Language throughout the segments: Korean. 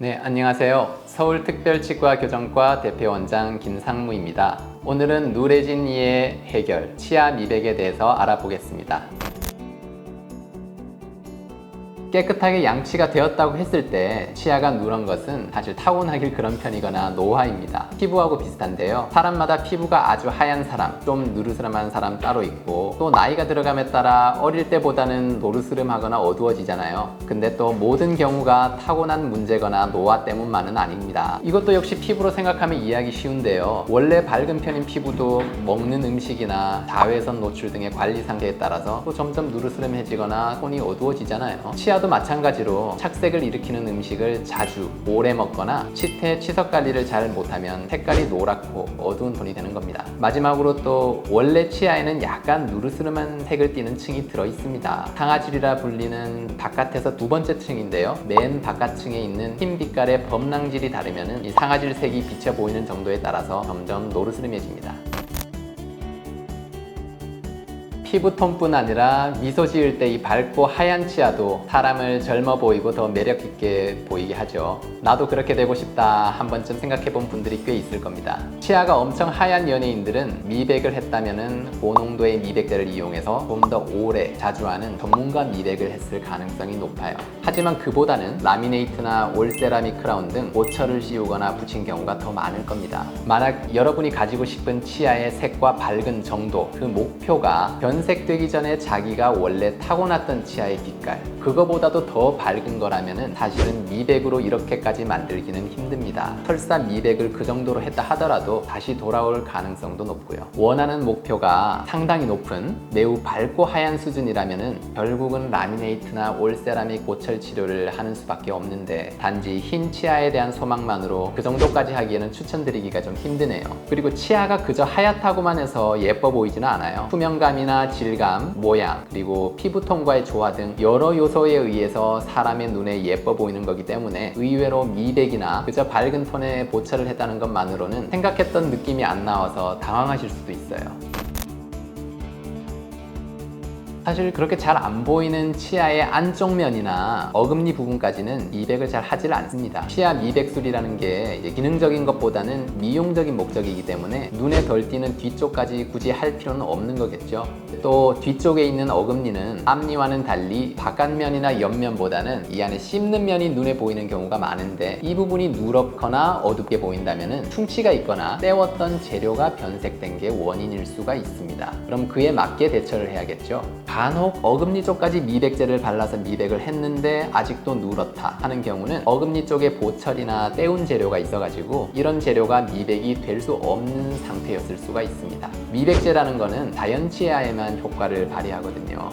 네, 안녕하세요. 서울특별치과 교정과 대표원장 김상무입니다. 오늘은 누래진 이의 해결, 치아 미백에 대해서 알아보겠습니다. 깨끗하게 양치가 되었다고 했을 때 치아가 누런 것은 사실 타고나길 그런 편이거나 노화입니다. 피부하고 비슷한데요. 사람마다 피부가 아주 하얀 사람, 좀 누르스름한 사람 따로 있고, 또 나이가 들어감에 따라 어릴 때보다는 노르스름하거나 어두워지잖아요. 근데 또 모든 경우가 타고난 문제거나 노화 때문만은 아닙니다. 이것도 역시 피부로 생각하면 이해하기 쉬운데요. 원래 밝은 편인 피부도 먹는 음식이나 자외선 노출 등의 관리 상태에 따라서 또 점점 누르스름해지거나 톤이 어두워지잖아요. 치아도 마찬가지로 착색을 일으키는 음식을 자주 오래 먹거나 치태 치석 관리를 잘 못하면 색깔이 노랗고 어두운 톤이 되는 겁니다. 마지막으로 또 원래 치아에는 약간 누르스름한 색을 띠는 층이 들어 있습니다. 상아질이라 불리는 바깥에서 두 번째 층인데요. 맨 바깥층에 있는 흰 빛깔의 범랑질이 다르면 이 상아질 색이 비쳐 보이는 정도에 따라서 점점 노르스름해집니다. 피부톤뿐 아니라 미소 지을 때 이 밝고 하얀 치아도 사람을 젊어 보이고 더 매력 있게 보이게 하죠. 나도 그렇게 되고 싶다 한 번쯤 생각해 본 분들이 꽤 있을 겁니다. 치아가 엄청 하얀 연예인들은 미백을 했다면은 고농도의 미백제를 이용해서 좀 더 오래 자주 하는 전문가 미백을 했을 가능성이 높아요. 하지만 그보다는 라미네이트나 올세라믹 크라운 등 보철을 씌우거나 붙인 경우가 더 많을 겁니다. 만약 여러분이 가지고 싶은 치아의 색과 밝은 정도, 그 목표가 변색되기 전에 자기가 원래 타고났던 치아의 빛깔, 그거보다도 더 밝은 거라면은 사실은 미백으로 이렇게까지 만들기는 힘듭니다. 설사 미백을 그 정도로 했다 하더라도 다시 돌아올 가능성도 높고요. 원하는 목표가 상당히 높은 매우 밝고 하얀 수준이라면은 결국은 라미네이트나 올세라믹 보철 치료를 하는 수밖에 없는데, 단지 흰 치아에 대한 소망만으로 그 정도까지 하기에는 추천드리기가 좀 힘드네요. 그리고 치아가 그저 하얗다고만 해서 예뻐 보이지는 않아요. 투명감이나 질감, 모양, 그리고 피부톤과의 조화 등 여러 요소에 의해서 사람의 눈에 예뻐 보이는 거기 때문에 의외로 미백이나 그저 밝은 톤의 보철을 했다는 것만으로는 생각했던 느낌이 안 나와서 당황하실 수도 있어요. 사실 그렇게 잘 안 보이는 치아의 안쪽 면이나 어금니 부분까지는 미백을 잘 하질 않습니다. 치아 미백술이라는 게 기능적인 것보다는 미용적인 목적이기 때문에 눈에 덜 띄는 뒤쪽까지 굳이 할 필요는 없는 거겠죠. 또 뒤쪽에 있는 어금니는 앞니와는 달리 바깥면이나 옆면보다는 이 안에 씹는 면이 눈에 보이는 경우가 많은데, 이 부분이 누렇거나 어둡게 보인다면 충치가 있거나 때웠던 재료가 변색된 게 원인일 수가 있습니다. 그럼 그에 맞게 대처를 해야겠죠. 간혹 어금니 쪽까지 미백제를 발라서 미백을 했는데 아직도 누렇다 하는 경우는 어금니 쪽에 보철이나 때운 재료가 있어가지고 이런 재료가 미백이 될 수 없는 상태였을 수가 있습니다. 미백제라는 거는 자연 치아에만 효과를 발휘하거든요.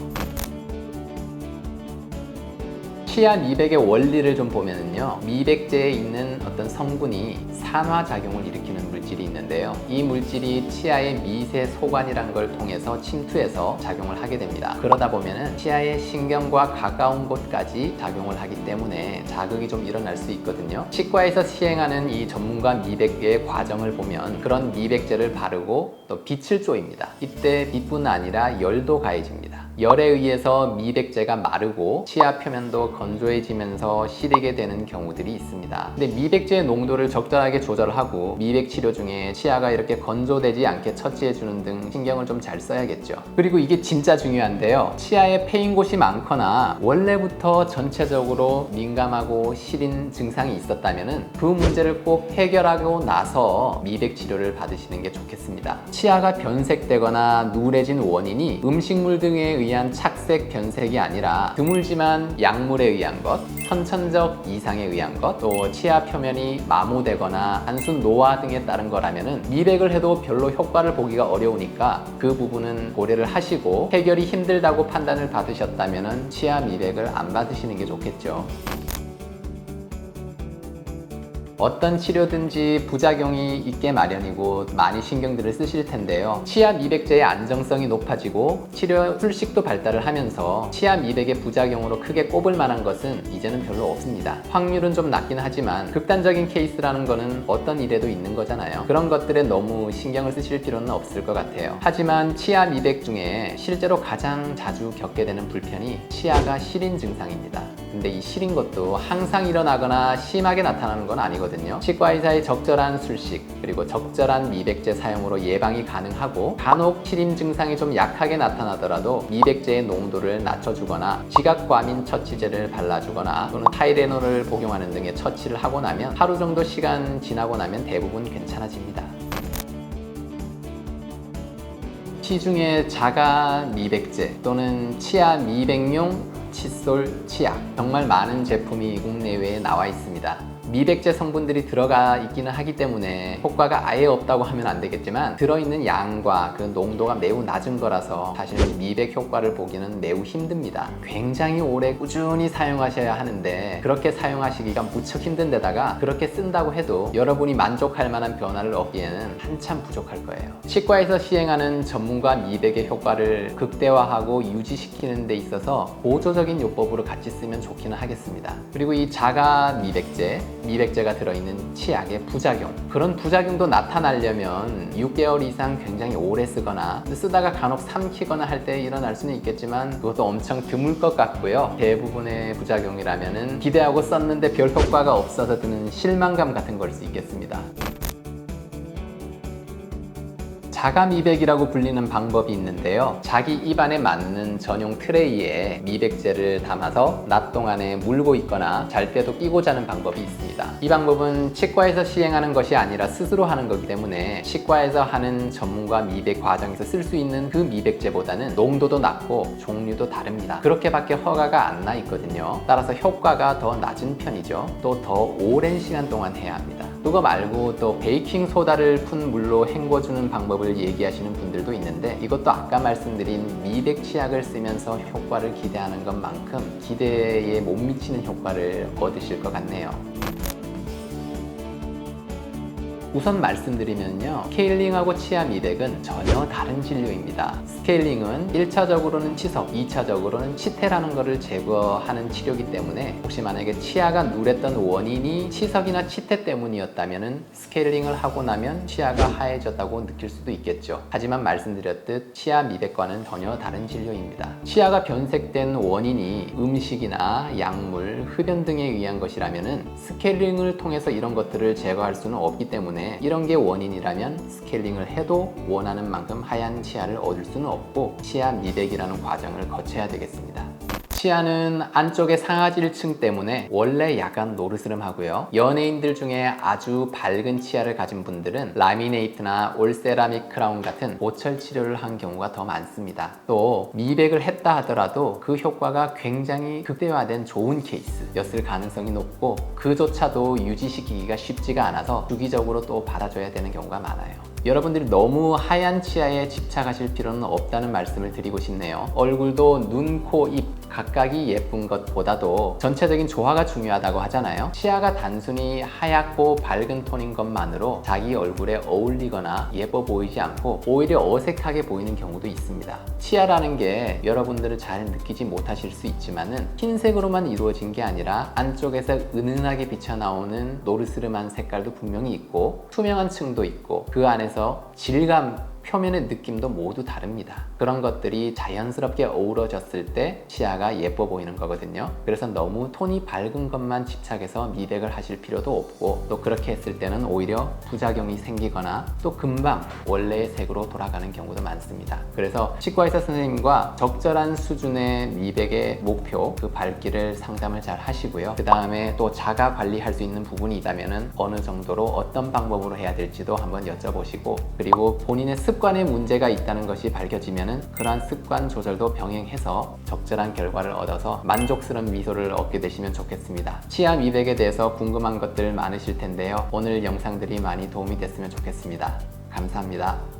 치아 미백의 원리를 좀 보면은요, 미백제에 있는 어떤 성분이 산화작용을 일으키는 물질이 있는데요, 이 물질이 치아의 미세 소관이라는 걸 통해서 침투해서 작용을 하게 됩니다. 그러다 보면은 치아의 신경과 가까운 곳까지 작용을 하기 때문에 자극이 좀 일어날 수 있거든요. 치과에서 시행하는 이 전문가 미백의 과정을 보면 그런 미백제를 바르고 또 빛을 쬐입니다. 이때 빛뿐 아니라 열도 가해집니다. 열에 의해서 미백제가 마르고 치아 표면도 건조해지면서 시리게 되는 경우들이 있습니다. 근데 미백제의 농도를 적절하게 조절하고 미백 치료 중에 치아가 이렇게 건조되지 않게 처치해주는 등 신경을 좀 잘 써야겠죠. 그리고 이게 진짜 중요한데요, 치아에 패인 곳이 많거나 원래부터 전체적으로 민감하고 시린 증상이 있었다면 그 문제를 꼭 해결하고 나서 미백 치료를 받으시는 게 좋겠습니다. 치아가 변색되거나 누래진 원인이 음식물 등에 의한 착색 변색이 아니라 드물지만 약물에 의한 것, 선천적 이상에 의한 것, 또 치아 표면이 마모되거나 단순 노화 등에 따른 거라면 미백을 해도 별로 효과를 보기가 어려우니까 그 부분은 고려를 하시고, 해결이 힘들다고 판단을 받으셨다면 치아 미백을 안 받으시는 게 좋겠죠. 어떤 치료든지 부작용이 있게 마련이고 많이 신경들을 쓰실 텐데요. 치아 미백제의 안정성이 높아지고 치료 술식도 발달을 하면서 치아 미백의 부작용으로 크게 꼽을 만한 것은 이제는 별로 없습니다. 확률은 좀 낮긴 하지만 극단적인 케이스라는 거는 어떤 일에도 있는 거잖아요. 그런 것들에 너무 신경을 쓰실 필요는 없을 것 같아요. 하지만 치아 미백 중에 실제로 가장 자주 겪게 되는 불편이 치아가 시린 증상입니다. 근데 이 시린 것도 항상 일어나거나 심하게 나타나는 건 아니거든요. 치과 의사의 적절한 술식 그리고 적절한 미백제 사용으로 예방이 가능하고, 간혹 시림 증상이 좀 약하게 나타나더라도 미백제의 농도를 낮춰주거나 지각과민 처치제를 발라주거나 또는 타이레놀을 복용하는 등의 처치를 하고 나면 하루 정도 시간 지나고 나면 대부분 괜찮아집니다. 시중에 자가 미백제 또는 치아 미백용 칫솔 치약, 정말 많은 제품이 국내외에 나와 있습니다. 미백제 성분들이 들어가 있기는 하기 때문에 효과가 아예 없다고 하면 안 되겠지만, 들어있는 양과 그 농도가 매우 낮은 거라서 사실 미백 효과를 보기는 매우 힘듭니다. 굉장히 오래 꾸준히 사용하셔야 하는데, 그렇게 사용하시기가 무척 힘든 데다가 그렇게 쓴다고 해도 여러분이 만족할 만한 변화를 얻기에는 한참 부족할 거예요. 치과에서 시행하는 전문가 미백의 효과를 극대화하고 유지시키는 데 있어서 보조적인 요법으로 같이 쓰면 좋기는 하겠습니다. 그리고 이 자가 미백제가 들어있는 치약의 부작용, 그런 부작용도 나타나려면 6개월 이상 굉장히 오래 쓰다가 간혹 삼키거나 할 때 일어날 수는 있겠지만 그것도 엄청 드물 것 같고요. 대부분의 부작용이라면 기대하고 썼는데 별 효과가 없어서 드는 실망감 같은 걸 수 있겠습니다. 자가 미백이라고 불리는 방법이 있는데요. 자기 입안에 맞는 전용 트레이에 미백제를 담아서 낮 동안에 물고 있거나 잘 때도 끼고 자는 방법이 있습니다. 이 방법은 치과에서 시행하는 것이 아니라 스스로 하는 거기 때문에 치과에서 하는 전문가 미백 과정에서 쓸 수 있는 그 미백제보다는 농도도 낮고 종류도 다릅니다. 그렇게밖에 허가가 안 나 있거든요. 따라서 효과가 더 낮은 편이죠. 또 더 오랜 시간 동안 해야 합니다. 그거 말고 또 베이킹 소다를 푼 물로 헹궈주는 방법을 얘기하시는 분들도 있는데, 이것도 아까 말씀드린 미백 치약을 쓰면서 효과를 기대하는 것만큼 기대에 못 미치는 효과를 얻으실 것 같네요. 우선 말씀드리면요, 스케일링하고 치아 미백은 전혀 다른 진료입니다. 스케일링은 1차적으로는 치석, 2차적으로는 치태라는 것을 제거하는 치료이기 때문에 혹시 만약에 치아가 누랬던 원인이 치석이나 치태 때문이었다면 스케일링을 하고 나면 치아가 하얘졌다고 느낄 수도 있겠죠. 하지만 말씀드렸듯 치아 미백과는 전혀 다른 진료입니다. 치아가 변색된 원인이 음식이나 약물, 흡연 등에 의한 것이라면 스케일링을 통해서 이런 것들을 제거할 수는 없기 때문에 이런 게 원인이라면 스케일링을 해도 원하는 만큼 하얀 치아를 얻을 수는 없고 치아 미백이라는 과정을 거쳐야 되겠습니다. 치아는 안쪽의 상아질층 때문에 원래 약간 노르스름하고요. 연예인들 중에 아주 밝은 치아를 가진 분들은 라미네이트나 올세라믹 크라운 같은 보철 치료를 한 경우가 더 많습니다. 또 미백을 했다 하더라도 그 효과가 굉장히 극대화된 좋은 케이스였을 가능성이 높고, 그조차도 유지시키기가 쉽지가 않아서 주기적으로 또 받아줘야 되는 경우가 많아요. 여러분들이 너무 하얀 치아에 집착하실 필요는 없다는 말씀을 드리고 싶네요. 얼굴도 눈, 코, 입 각각이 예쁜 것보다도 전체적인 조화가 중요하다고 하잖아요. 치아가 단순히 하얗고 밝은 톤인 것만으로 자기 얼굴에 어울리거나 예뻐 보이지 않고 오히려 어색하게 보이는 경우도 있습니다. 치아라는 게 여러분들은 잘 느끼지 못하실 수 있지만은 흰색으로만 이루어진 게 아니라 안쪽에서 은은하게 비쳐나오는 노르스름한 색깔도 분명히 있고, 투명한 층도 있고, 그 안에서 질감, 표면의 느낌도 모두 다릅니다. 그런 것들이 자연스럽게 어우러졌을 때 치아가 예뻐 보이는 거거든요. 그래서 너무 톤이 밝은 것만 집착해서 미백을 하실 필요도 없고, 또 그렇게 했을 때는 오히려 부작용이 생기거나 또 금방 원래의 색으로 돌아가는 경우도 많습니다. 그래서 치과의사 선생님과 적절한 수준의 미백의 목표, 그 밝기를 상담을 잘 하시고요. 그 다음에 또 자가 관리할 수 있는 부분이 있다면 어느 정도로 어떤 방법으로 해야 될지도 한번 여쭤보시고, 그리고 본인의 습관에 문제가 있다는 것이 밝혀지면은 그러한 습관 조절도 병행해서 적절한 결과를 얻어서 만족스러운 미소를 얻게 되시면 좋겠습니다. 치아 미백에 대해서 궁금한 것들 많으실 텐데요. 오늘 영상들이 많이 도움이 됐으면 좋겠습니다. 감사합니다.